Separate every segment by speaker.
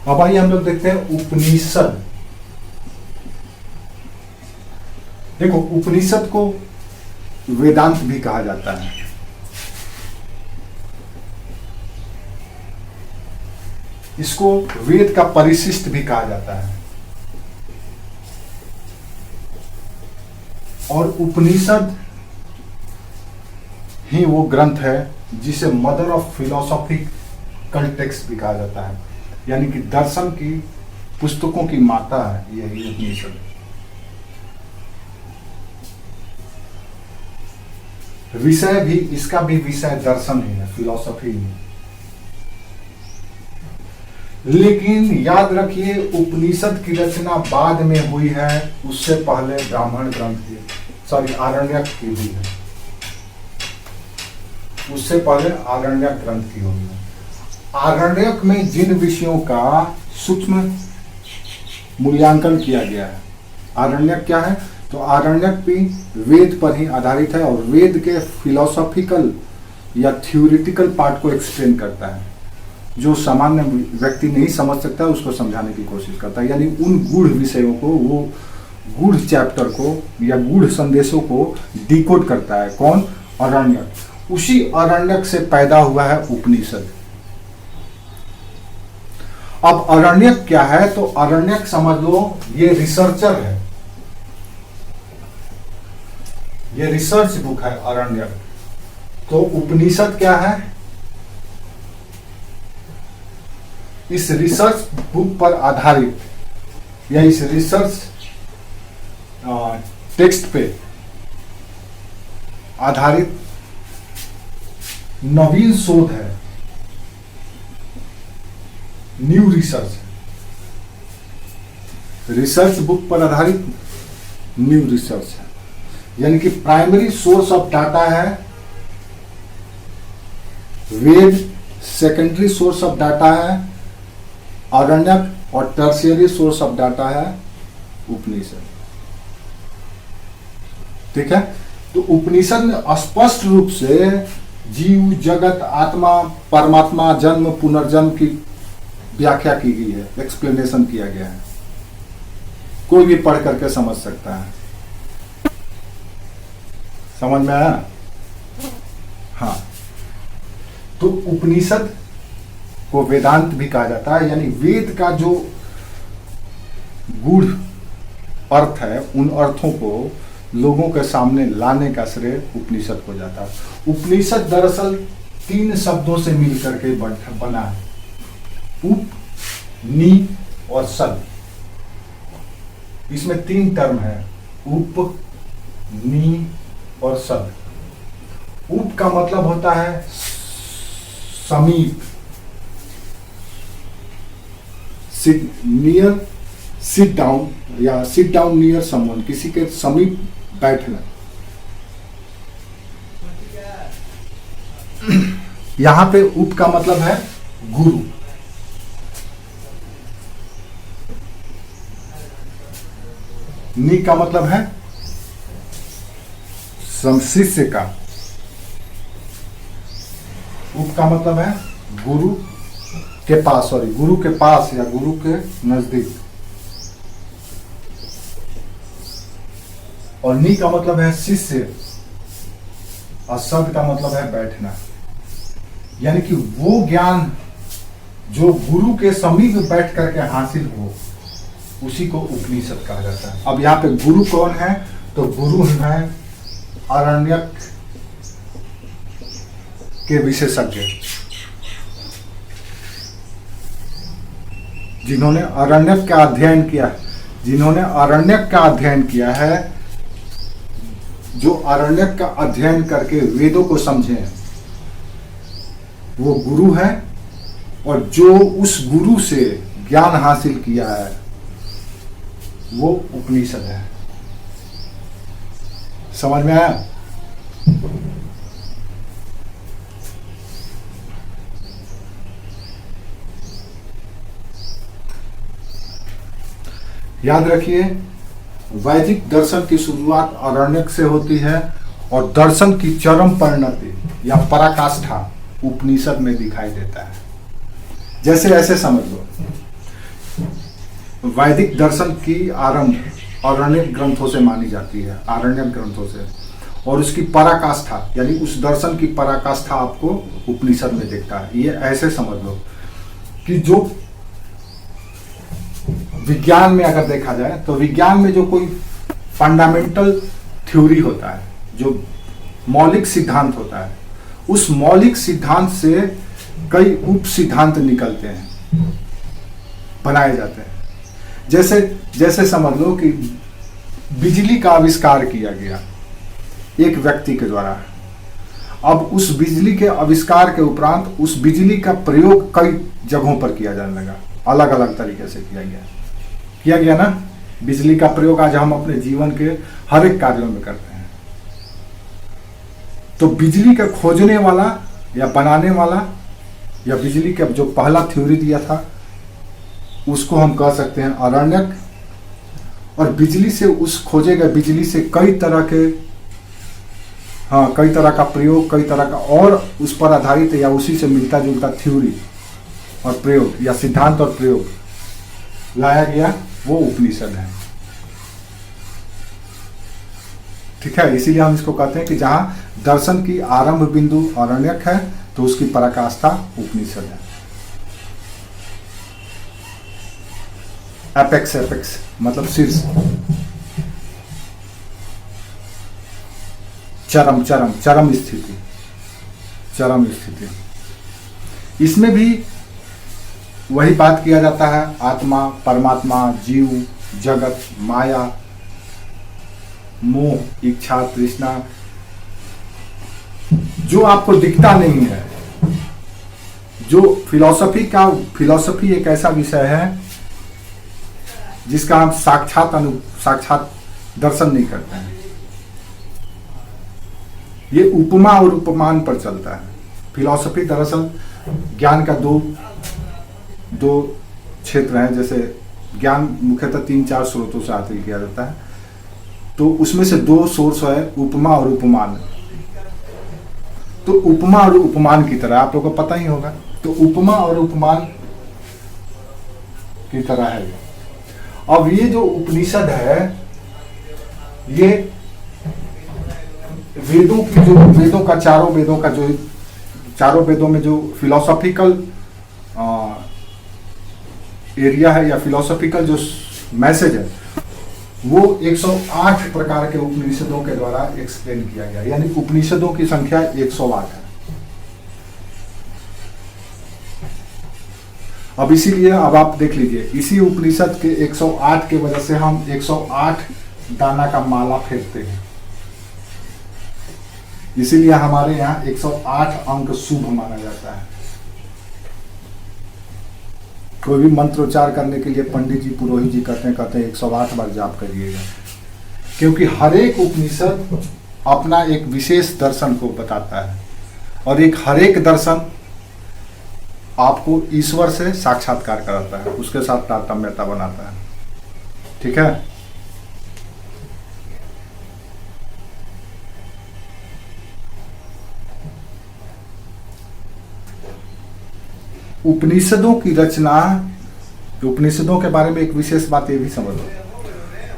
Speaker 1: अब आइए हम लोग देखते हैं उपनिषद। देखो, उपनिषद को वेदांत भी कहा जाता है। इसको वेद का परिशिष्ट भी कहा जाता है। और उपनिषद ही वो ग्रंथ है जिसे मदर ऑफ फिलोसॉफिकल टेक्स्ट भी कहा जाता है, यानी कि दर्शन की पुस्तकों की माता है यही उपनिषद। विषय भी, इसका भी विषय दर्शन ही है, फिलॉसफी ही है। लेकिन याद रखिए, उपनिषद की रचना बाद में हुई है, उससे पहले ब्राह्मण ग्रंथ की, सॉरी आरण्यक की हुई है, उससे पहले आरण्यक ग्रंथ की हुई है। आरण्यक में जिन विषयों का सूक्ष्म मूल्यांकन किया गया है, आरण्यक क्या है, तो आरण्यक भी वेद पर ही आधारित है और वेद के फिलोसॉफिकल या थ्योरेटिकल पार्ट को एक्सप्लेन करता है, जो सामान्य व्यक्ति नहीं समझ सकता है उसको समझाने की कोशिश करता है। यानी उन गूढ़ विषयों को, वो गूढ़ चैप्टर को या गूढ़ संदेशों को डिकोड करता है। कौन? आरण्यक। उसी आरण्यक से पैदा हुआ है उपनिषद। अब आरण्यक क्या है, तो आरण्यक समझ लो ये रिसर्चर है, ये रिसर्च बुक है आरण्यक। तो उपनिषद क्या है, इस रिसर्च बुक पर आधारित या इस रिसर्च टेक्स्ट पे आधारित नवीन शोध है, न्यू रिसर्च, रिसर्च बुक पर आधारित न्यू रिसर्च है। यानी कि प्राइमरी सोर्स ऑफ डाटा है वेद, सेकेंडरी सोर्स ऑफ डाटा है आरण्यक, और टर्शियरी सोर्स ऑफ डाटा है उपनिषद। ठीक है, तो उपनिषद में स्पष्ट रूप से जीव, जगत, आत्मा, परमात्मा, जन्म, पुनर्जन्म की व्याख्या की गई है, एक्सप्लेनेशन किया गया है। कोई भी पढ़ करके समझ सकता है। समझ में आया? हाँ, तो उपनिषद को वेदांत भी कहा जाता है, यानी वेद का जो गूढ़ अर्थ है, उन अर्थों को लोगों के सामने लाने का श्रेय उपनिषद को जाता है। उपनिषद दरअसल 3 शब्दों से मिलकर के बना है, उप, नि और सद। इसमें 3 टर्म है, उप, नि और सद। उप का मतलब होता है समीप, सिट नियर, सिट डाउन या सिट डाउन नियर समवन, किसी के समीप बैठना। यहां पे उप का मतलब है गुरु। नि का मतलब है शिष्य का। उप का मतलब है गुरु के पास, सॉरी गुरु के पास या गुरु के नजदीक। और नी का मतलब है शिष्य, और सद का मतलब है बैठना। यानी कि वो ज्ञान जो गुरु के समीप बैठ करके हासिल हो, उसी को उपनिषद कहा जाता है। अब यहाँ पे गुरु कौन है, तो गुरु है आरण्यक के विशेषज्ञ, जिन्होंने आरण्यक का अध्ययन किया, जिन्होंने आरण्यक का अध्ययन किया है, जो आरण्यक का अध्ययन करके वेदों को समझे, वो गुरु है। और जो उस गुरु से ज्ञान हासिल किया है, वो उपनिषद है। समझ में आया? याद रखिए, वैदिक दर्शन की शुरुआत आरण्यक से होती है और दर्शन की चरम परिणति या पराकाष्ठा उपनिषद में दिखाई देता है। जैसे ऐसे समझ लो, वैदिक दर्शन की आरंभ आरण्यक ग्रंथों से मानी जाती है, आरण्यक ग्रंथों से। और उसकी पराकाष्ठा यानी उस दर्शन की पराकाष्ठा आपको उपनिषद में दिखता है। ये ऐसे समझ लो कि जो विज्ञान में अगर देखा जाए तो विज्ञान में जो कोई फंडामेंटल थ्योरी होता है, जो मौलिक सिद्धांत होता है, उस मौलिक सिद्धांत से कई उप सिद्धांत निकलते हैं, बनाए जाते हैं। जैसे समझ लो कि बिजली का आविष्कार किया गया एक व्यक्ति के द्वारा। अब उस बिजली के आविष्कार के उपरांत उस बिजली का प्रयोग कई जगहों पर किया जाने लगा, अलग अलग तरीके से किया गया ना। बिजली का प्रयोग आज हम अपने जीवन के हर एक कार्यों में करते हैं। तो बिजली का खोजने वाला या बनाने वाला या बिजली का जो पहला थ्योरी दिया था उसको हम कह सकते हैं आरण्यक। और बिजली से उस खोजे गए बिजली से कई तरह का प्रयोग, कई तरह का और उस पर आधारित या उसी से मिलता जुलता थ्योरी और प्रयोग या सिद्धांत और प्रयोग लाया गया, वो उपनिषद है। ठीक है, इसीलिए हम इसको कहते हैं कि जहां दर्शन की आरंभ बिंदु आरण्यक है तो उसकी पराकाष्ठा उपनिषद है। एपेक्स मतलब शीर्ष, चरम स्थिति। इसमें भी वही बात किया जाता है, आत्मा, परमात्मा, जीव, जगत, माया, मोह, इच्छा, तृष्णा, जो आपको दिखता नहीं है। जो फिलॉसफी एक ऐसा विषय है जिसका हम साक्षात दर्शन नहीं करते हैं। ये उपमा और उपमान पर चलता है। फिलॉसफी दरअसल ज्ञान का दो क्षेत्र हैं। जैसे ज्ञान मुख्यतः 3-4 स्रोतों से हासिल किया जाता है, तो उसमें से 2 सोर्स है उपमा और उपमान। तो उपमा और उपमान की तरह आप लोगों को पता ही होगा, तो उपमा और उपमान की तरह है। अब ये जो उपनिषद है, ये वेदों का चारों वेदों में जो फिलोसॉफिकल एरिया है या फिलोसॉफिकल जो मैसेज है, वो 108 प्रकार के उपनिषदों के द्वारा एक्सप्लेन किया गया। यानी उपनिषदों की संख्या 108 है। अब इसीलिए अब आप देख लीजिए, इसी उपनिषद के 108 के वजह से हम 108 दाना का माला फेरते हैं। इसीलिए हमारे यहाँ 108 अंक शुभ माना जाता है। कोई भी मंत्रोच्चार करने के लिए पंडित जी, पुरोहित जी कहते हैं 108 बार जाप करिएगा, क्योंकि हर एक उपनिषद अपना एक विशेष दर्शन को बताता है और हर एक दर्शन आपको ईश्वर से साक्षात्कार कराता है, उसके साथ तारतम्यता बनाता है। ठीक है, उपनिषदों की रचना, उपनिषदों के बारे में एक विशेष बात ये भी समझ लो,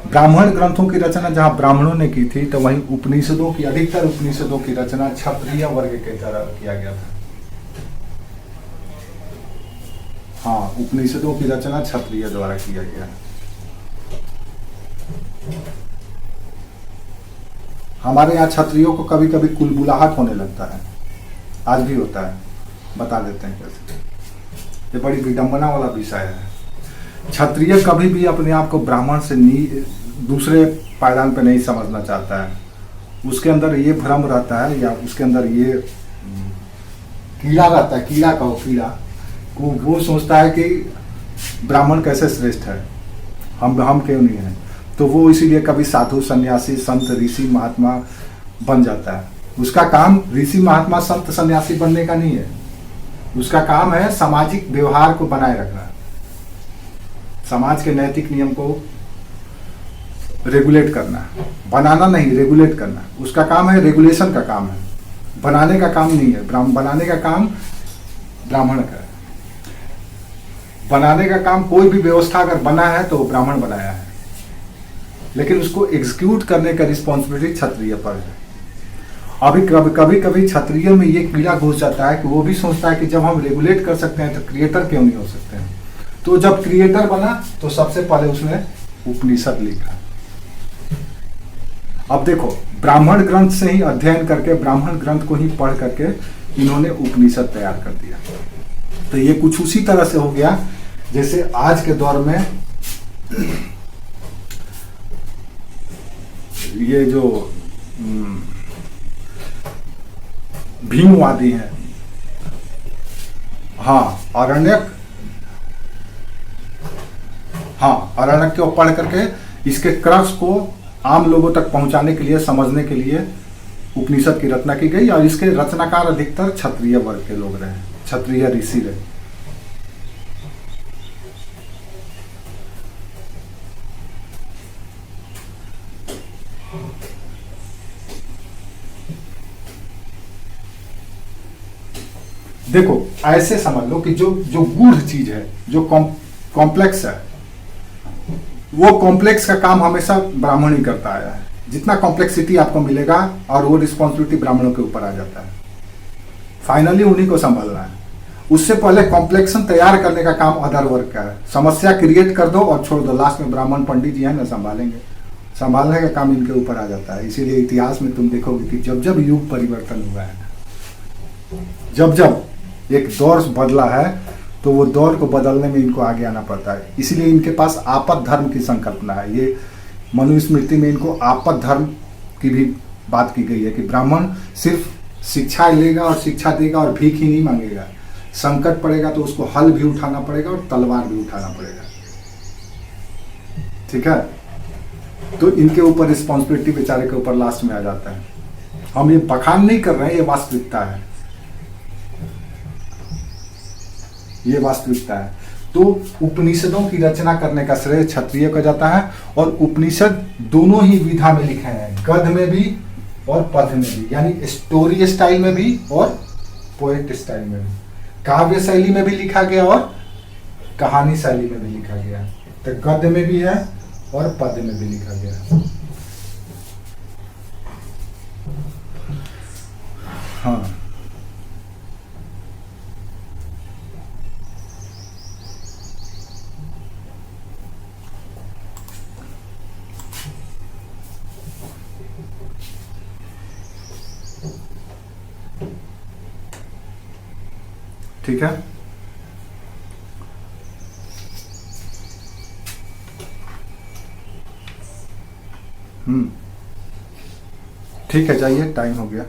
Speaker 1: ब्राह्मण ग्रंथों की रचना जहां ब्राह्मणों ने की थी, तो वहीं उपनिषदों की अधिकतर उपनिषदों की रचना क्षत्रिय वर्ग के द्वारा किया गया था। हाँ, उपनिषदों की रचना क्षत्रिय द्वारा किया गया। हमारे यहाँ क्षत्रियों को कभी कभी कुलबुलाहट होने लगता है, आज भी होता है, बता देते हैं कैसे। ये बड़ी विडंबना वाला विषय है। क्षत्रिय कभी भी अपने आप को ब्राह्मण से दूसरे पायदान पे नहीं समझना चाहता है। उसके अंदर ये भ्रम रहता है या उसके अंदर ये कीड़ा रहता है, कीड़ा कहो कीड़ा, वो सोचता है कि ब्राह्मण कैसे श्रेष्ठ है, हम क्यों नहीं हैं। तो वो इसीलिए कभी साधु, सन्यासी, संत, ऋषि, महात्मा बन जाता है। उसका काम ऋषि, महात्मा, संत, सन्यासी बनने का नहीं है। उसका काम है सामाजिक व्यवहार को बनाए रखना, समाज के नैतिक नियम को रेगुलेट करना, बनाना नहीं, रेगुलेट करना। उसका काम है, रेगुलेशन का काम है, बनाने का काम नहीं है। बनाने का काम ब्राह्मण का है। बनाने का काम, कोई भी व्यवस्था अगर बना है तो ब्राह्मण बनाया है, लेकिन उसको एग्जीक्यूट करने का रिस्पॉन्सिबिलिटी क्षत्रिय पर है। अभी कभी कभी क्षत्रिय में ये कीड़ा घुस जाता है कि वो भी सोचता है कि जब हम रेगुलेट कर सकते हैं तो क्रिएटर क्यों नहीं हो सकते हैं। तो जब क्रिएटर बना तो सबसे पहले उसने उपनिषद लिखा। अब देखो, ब्राह्मण ग्रंथ से ही अध्ययन करके, ब्राह्मण ग्रंथ को ही पढ़ करके इन्होंने उपनिषद तैयार कर दिया। तो ये कुछ उसी तरह से हो गया जैसे आज के दौर में ये जो भीमवादी हैं, आरण्यक को पढ़ करके इसके क्रक्स को आम लोगों तक पहुंचाने के लिए, समझने के लिए उपनिषद की रचना की गई। और इसके रचनाकार अधिकतर क्षत्रिय वर्ग के लोग रहे, क्षत्रिय ऋषि रहे। देखो, ऐसे समझ लो कि जो गूढ़ चीज है, जो कॉम्प्लेक्स है, वो कॉम्प्लेक्स का काम हमेशा ब्राह्मण ही करता आया है। जितना कॉम्प्लेक्सिटी आपको मिलेगा और वो रिस्पॉन्सिबिलिटी ब्राह्मणों के ऊपर आ जाता है, फाइनली उन्हीं को संभालना है। उससे पहले कॉम्प्लेक्सन तैयार करने का काम अदर वर्ग का है। समस्या क्रिएट कर दो और छोड़ दो, लास्ट में ब्राह्मण पंडित जी है ना संभालेंगे। संभालने का काम इनके ऊपर आ जाता है। इसीलिए इतिहास में तुम देखोगे कि जब जब युग परिवर्तन हुआ है, जब जब एक दौर बदला है, तो वो दौर को बदलने में इनको आगे आना पड़ता है। इसलिए इनके पास आपद धर्म की संकल्पना है। ये मनुस्मृति में इनको आपद धर्म की भी बात की गई है कि ब्राह्मण सिर्फ शिक्षा लेगा और शिक्षा देगा और भीख ही नहीं मांगेगा। संकट पड़ेगा तो उसको हल भी उठाना पड़ेगा और तलवार भी उठाना पड़ेगा। ठीक है, तो इनके ऊपर रिस्पॉन्सिबिलिटी बेचारे के ऊपर लास्ट में आ जाता है। हम ये बखान नहीं कर रहे हैं, ये वास्तविकता है, ये वास्तविकता है। तो उपनिषदों की रचना करने का श्रेय क्षत्रिय का जाता है। और उपनिषद दोनों ही विधा में लिखे हैं, गद्य में भी और पद्य में भी, यानी स्टोरी स्टाइल में भी और पोएट स्टाइल में भी। काव्य शैली में भी लिखा गया और कहानी शैली में भी लिखा गया। तो गद्य में भी है और पद्य में भी लिखा गया। हाँ, ठीक है। ठीक है, जाइए, टाइम हो गया।